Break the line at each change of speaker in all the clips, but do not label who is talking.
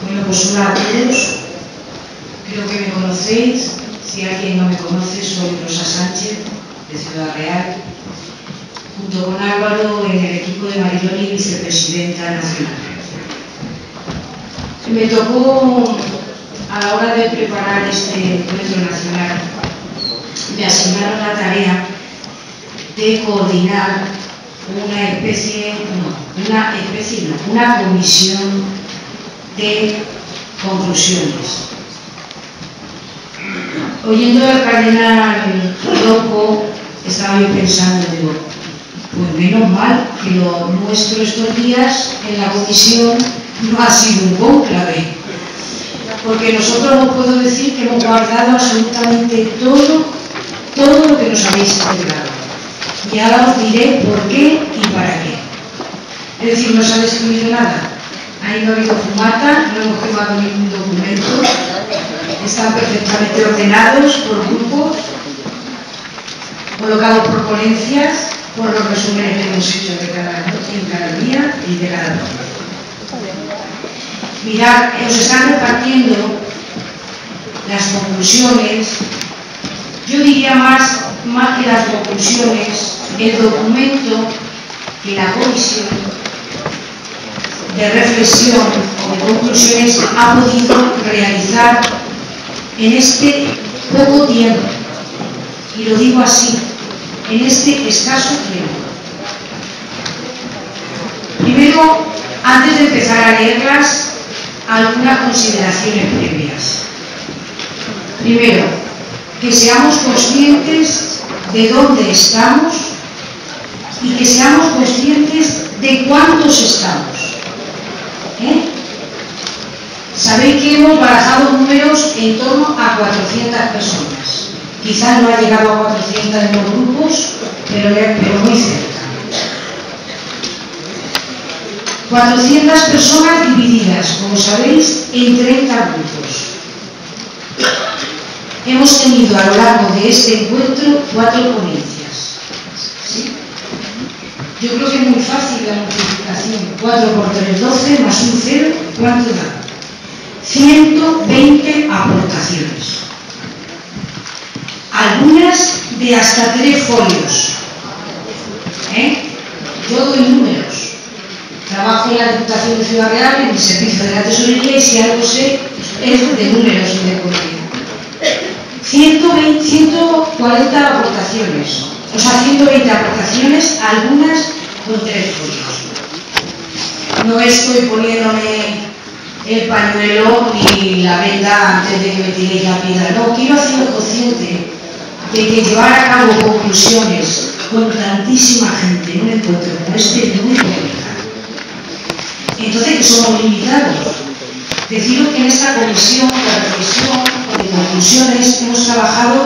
Bueno, pues hola a todos. Creo que me conocéis. Si alguien no me conoce, soy Rosa Sánchez, de Ciudad Real, junto con Álvaro en el equipo de Mariloli, vicepresidenta nacional. Me tocó, a la hora de preparar este encuentro nacional, me asignaron la tarea de coordinar una comisión de conclusiones. Oyendo al cardenal Loco, estaba yo pensando, digo, pues menos mal que lo nuestro estos días en la comisión no ha sido un cónclave, porque nosotros os puedo decir que hemos guardado absolutamente todo lo que nos habéis entregado. Y ahora os diré por qué y para qué. Es decir, no se ha destruido nada. Ahí no ha habido fumata, no hemos quemado ningún documento, están perfectamente ordenados por grupos, colocados por ponencias, por los resúmenes que hemos hecho de cada día y de cada día. Mirad, os están repartiendo las conclusiones, yo diría más que las conclusiones, el documento que la comisión de reflexión o de conclusiones ha podido realizar en este poco tiempo, y lo digo así, en este escaso tiempo. Primero, antes de empezar a leerlas, algunas consideraciones previas. Primero, que seamos conscientes de dónde estamos y que seamos conscientes de cuántos estamos. Sabéis que hemos barajado números en torno a 400 personas. Quizás no ha llegado a 400 en los grupos, pero muy cerca. 400 personas divididas, como sabéis, en 30 grupos. Hemos tenido a lo largo de este encuentro 4 ponencias. ¿Sí? Yo creo que es muy fácil la multiplicación. 4 por 3, 12, más un 0, ¿cuánto da? 120 aportaciones. Algunas de hasta 3 folios. Yo doy números. Trabajo en la Diputación de Ciudad Real, en el servicio de la tesorería, y si algo sé es de números y de economía. 140 aportaciones. O sea, 120 aportaciones, algunas con 3 folios. No estoy poniéndome el pañuelo ni la venda antes de que me tiréis la piedra. No, quiero haceros consciente de que llevar a cabo conclusiones con tantísima gente en un encuentro como este es muy complicado. Entonces, que somos limitados. Deciros que en esta comisión de reflexión o de conclusiones hemos trabajado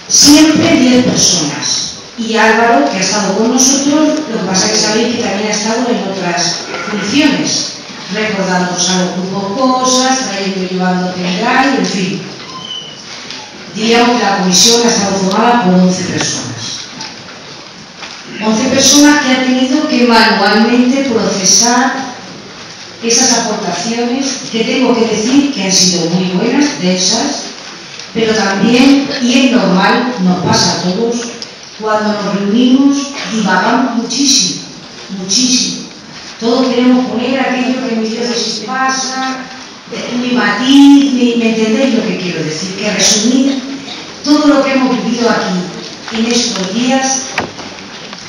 siempre 10 personas. Y Álvaro, que ha estado con nosotros, lo que pasa es que sabéis que también ha estado en otras funciones, recordándonos a los grupos cosas, trayendo y llevando pendrive, en fin. Diríamos que la comisión ha estado formada por 11 personas. 11 personas que han tenido que manualmente procesar esas aportaciones, que tengo que decir que han sido muy buenas, densas, pero también, y es normal, nos pasa a todos, cuando nos reunimos divagamos muchísimo, muchísimo. Todos queremos poner aquello que en mi diócesis pasa, mi matiz, ¿me entendéis lo que quiero decir? Que resumir todo lo que hemos vivido aquí en estos días,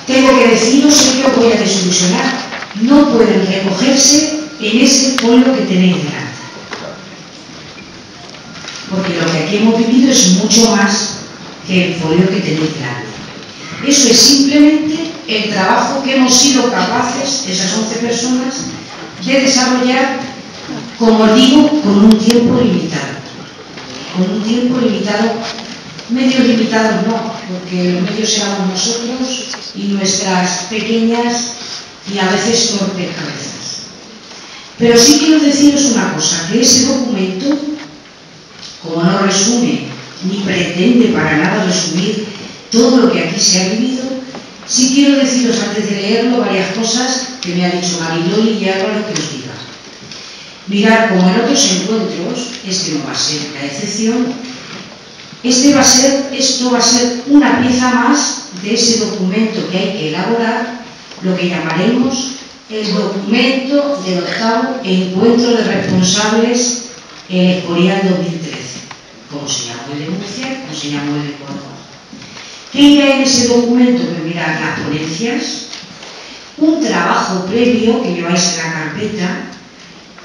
tengo que deciros que os voy a desilusionar. No pueden recogerse en ese pueblo que tenéis delante. Porque lo que aquí hemos vivido es mucho más que el folio que tenéis delante. Eso es simplemente el trabajo que hemos sido capaces, esas 11 personas, de desarrollar, como os digo, con un tiempo limitado. Con un tiempo limitado, medios limitados no, porque los medios éramos nosotros y nuestras pequeñas y a veces torpes cabezas. Pero sí quiero deciros una cosa, que ese documento, como no resume, ni pretende para nada resumir todo lo que aquí se ha vivido, Sí quiero deciros antes de leerlo varias cosas que me ha dicho Mariloli y Álvaro que os diga. Mirad, como en otros encuentros, este no va a ser la excepción, esto va a ser una pieza más de ese documento que hay que elaborar, lo que llamaremos el documento del 8º Encuentro de Responsables en el Escorial 2013, como se llamó el de Murcia, como se llamó el de Córdoba. ¿Qué irá en ese documento? Pues mirad, las ponencias, un trabajo previo que lleváis en la carpeta,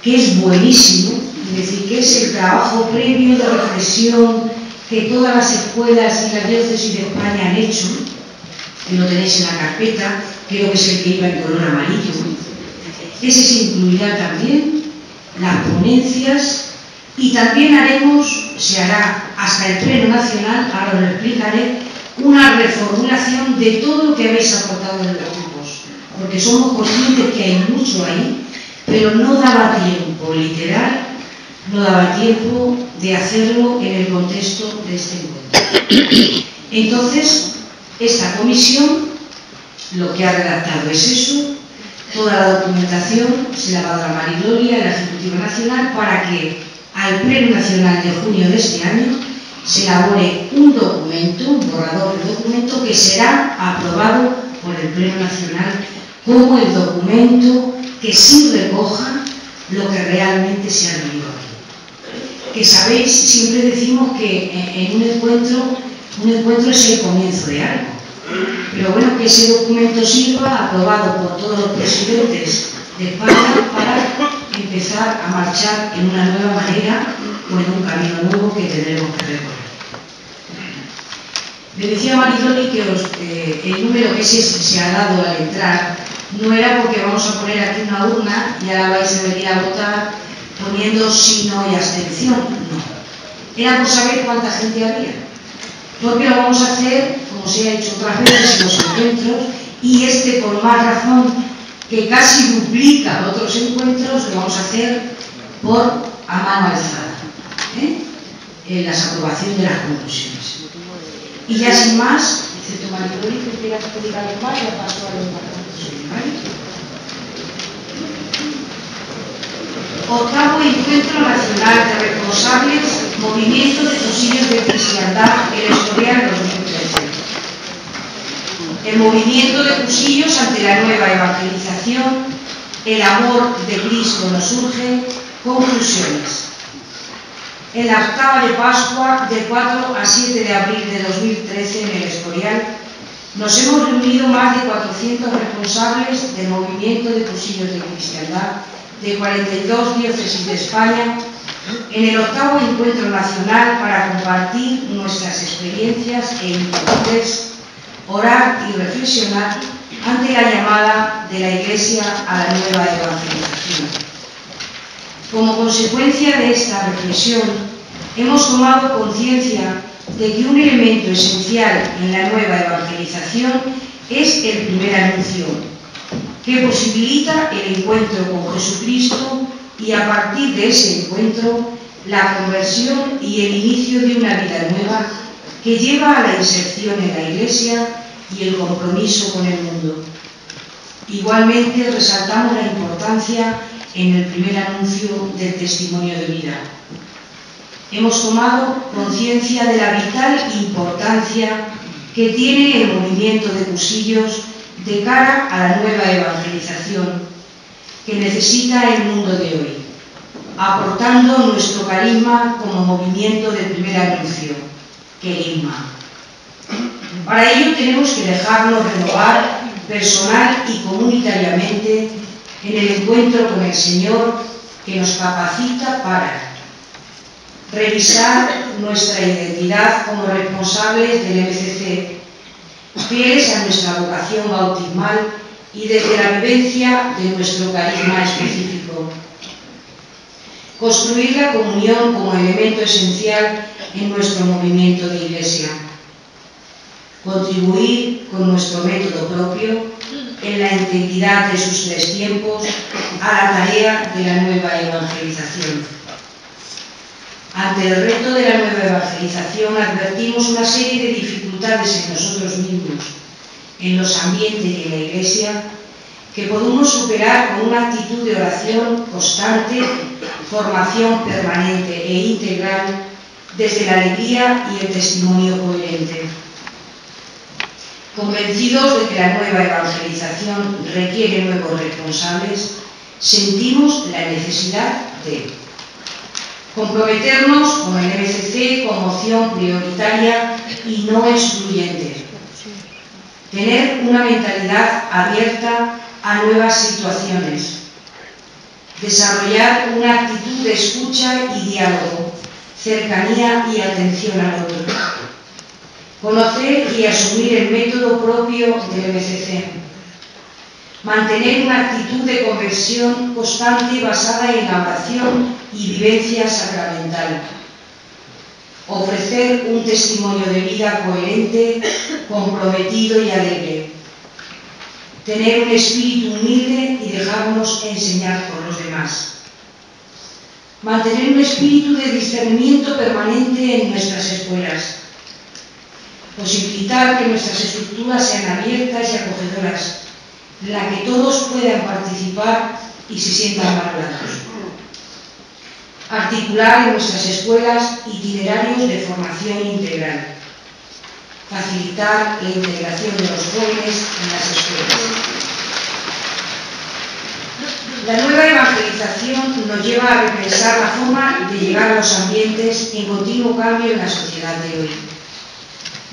que es buenísimo, es decir, que es el trabajo previo de reflexión que todas las escuelas y las diócesis de España han hecho, que lo tenéis en la carpeta, creo que es el que iba en color amarillo. Ese se incluirá también, las ponencias, y también se hará hasta el Pleno Nacional, ahora os lo explicaré, una reformulación de todo lo que habéis aportado en los grupos, porque somos conscientes que hay mucho ahí, pero no daba tiempo, literal, no daba tiempo de hacerlo en el contexto de este encuentro. Entonces, esta comisión lo que ha redactado es eso, toda la documentación se la va a dar a Mariloli, a la Ejecutiva Nacional, para que al Pleno Nacional de junio de este año se elabore un documento, un borrador de documento que será aprobado por el Pleno Nacional como el documento que sí recoja lo que realmente se ha vivido aquí. Que sabéis, siempre decimos que en un encuentro es el comienzo de algo. Pero bueno, que ese documento sirva, aprobado por todos los presidentes de España, para empezar a marchar en una nueva manera o en un camino nuevo que tendremos que recorrer. Me decía Mariloli que el número que se ha dado al entrar no era porque vamos a poner aquí una urna y ahora vais a venir a votar poniendo sí, no y abstención. No. Era por saber cuánta gente había. Porque lo vamos a hacer, como se ha hecho otras veces en los encuentros, y por más razón que casi duplica otros encuentros, lo vamos a hacer a mano alzada, en las aprobaciones de las conclusiones. Y ya sin más, excepto Mariloli, que quiera explicar algo más, ya paso a los participantes. Octavo Encuentro Nacional de Responsables, Movimiento de Cursillos de Cristiandad, el Escorial 2013. El movimiento de cursillos ante la nueva evangelización, el amor de Cristo nos urge, conclusiones. En la octava de Pascua, de 4 a 7 de abril de 2013, en el Escorial, nos hemos reunido más de 400 responsables del movimiento de cursillos de cristiandad de 42 diócesis de España, en el octavo Encuentro Nacional para compartir nuestras experiencias e inquietudes, orar y reflexionar ante la llamada de la Iglesia a la nueva evangelización. Como consecuencia de esta reflexión, hemos tomado conciencia de que un elemento esencial en la nueva evangelización es el primer anuncio, que posibilita el encuentro con Jesucristo y a partir de ese encuentro la conversión y el inicio de una vida nueva que lleva a la inserción en la Iglesia y el compromiso con el mundo. Igualmente resaltamos la importancia en el primer anuncio del testimonio de vida. Hemos tomado conciencia de la vital importancia que tiene el movimiento de cursillos de cara a la nueva evangelización que necesita el mundo de hoy, aportando nuestro carisma como movimiento del primer anuncio, querigma. Para ello tenemos que dejarnos renovar personal y comunitariamente en el encuentro con el Señor, que nos capacita para revisar nuestra identidad como responsables del MCC, fieles a nuestra vocación bautismal y desde la vivencia de nuestro carisma específico. Construir la comunión como elemento esencial en nuestro movimiento de Iglesia. Contribuir con nuestro método propio en la integridad de sus 3 tiempos a la tarea de la nueva evangelización. Ante el reto de la nueva evangelización advertimos una serie de dificultades en nosotros mismos en los ambientes y en la Iglesia, que podemos superar con una actitud de oración constante, formación permanente e integral, desde la alegría y el testimonio coherente. Convencidos de que la nueva evangelización requiere nuevos responsables, sentimos la necesidad de comprometernos con el MCC como opción prioritaria y no excluyente, tener una mentalidad abierta a nuevas situaciones, desarrollar una actitud de escucha y diálogo, cercanía y atención al otro, conocer y asumir el método propio del MCC, mantener una actitud de conversión constante basada en la oración y vivencia sacramental, ofrecer un testimonio de vida coherente, comprometido y alegre, tener un espíritu humilde y dejarnos enseñar por los demás, mantener un espíritu de discernimiento permanente en nuestras escuelas, posibilitar que nuestras estructuras sean abiertas y acogedoras, en la que todos puedan participar y se sientan valorados. Articular en nuestras escuelas itinerarios de formación integral. Facilitar la integración de los jóvenes en las escuelas. La nueva evangelización nos lleva a repensar la forma de llegar a los ambientes en continuo cambio en la sociedad de hoy.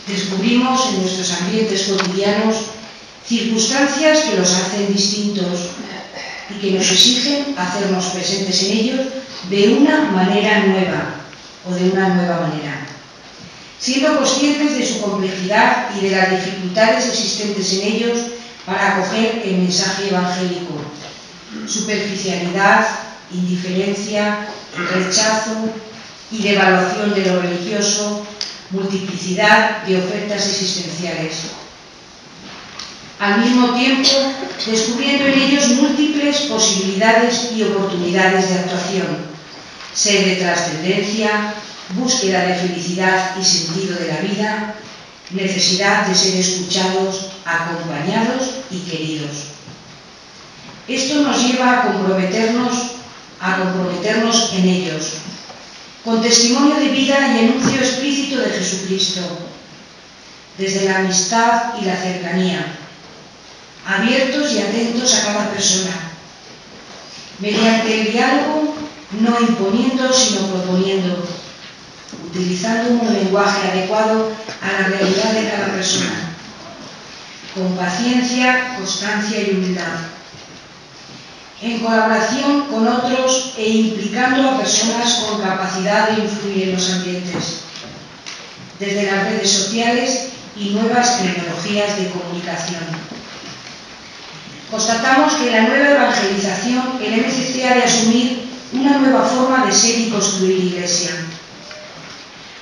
Descubrimos en nuestros ambientes cotidianos circunstancias que los hacen distintos y que nos exigen hacernos presentes en ellos de una manera nueva o de una nueva manera, siendo conscientes de su complejidad y de las dificultades existentes en ellos para acoger el mensaje evangélico, superficialidad, indiferencia, rechazo y devaluación de lo religioso, multiplicidad de ofertas existenciales. Al mismo tiempo, descubriendo en ellos múltiples posibilidades y oportunidades de actuación, sed de trascendencia, búsqueda de felicidad y sentido de la vida, necesidad de ser escuchados, acompañados y queridos. Esto nos lleva a comprometernos en ellos, con testimonio de vida y anuncio explícito de Jesucristo, desde la amistad y la cercanía, abiertos y atentos a cada persona, mediante el diálogo, no imponiendo sino proponiendo, utilizando un lenguaje adecuado a la realidad de cada persona, con paciencia, constancia y humildad, en colaboración con otros e implicando a personas con capacidad de influir en los ambientes, desde las redes sociales y nuevas tecnologías de comunicación. Constatamos que en la nueva evangelización el MCC ha de asumir una nueva forma de ser y construir iglesia,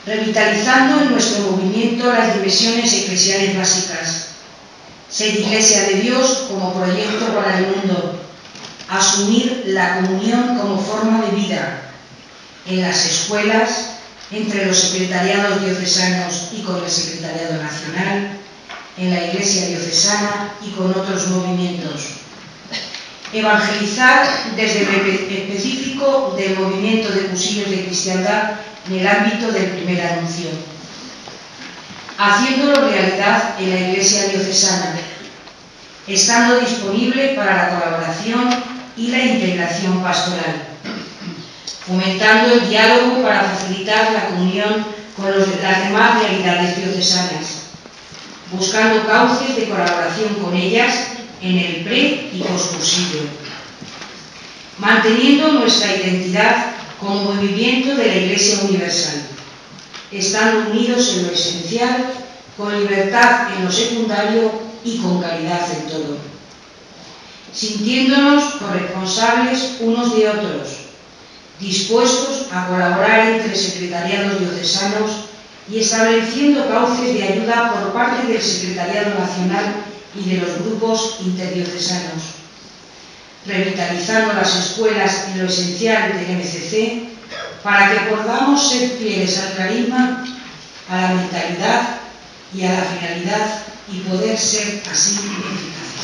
revitalizando en nuestro movimiento las dimensiones eclesiales básicas, ser iglesia de Dios como proyecto para el mundo, asumir la comunión como forma de vida en las escuelas, entre los secretariados diocesanos y con el secretariado nacional, en la Iglesia diocesana y con otros movimientos. Evangelizar desde el específico del movimiento de cursillos de cristiandad en el ámbito del primer anuncio, haciéndolo realidad en la Iglesia diocesana, estando disponible para la colaboración y la integración pastoral, fomentando el diálogo para facilitar la comunión con las demás realidades diocesanas, buscando cauces de colaboración con ellas en el pre- y poscursillo, manteniendo nuestra identidad como movimiento de la Iglesia universal, estando unidos en lo esencial, con libertad en lo secundario y con caridad en todo, sintiéndonos corresponsables unos de otros, dispuestos a colaborar entre secretariados diocesanos y estableciendo cauces de ayuda por parte del Secretariado Nacional y de los grupos interdiocesanos, revitalizando las escuelas en lo esencial del MCC para que podamos ser fieles al carisma, a la mentalidad, y a la finalidad y poder ser así eficaces.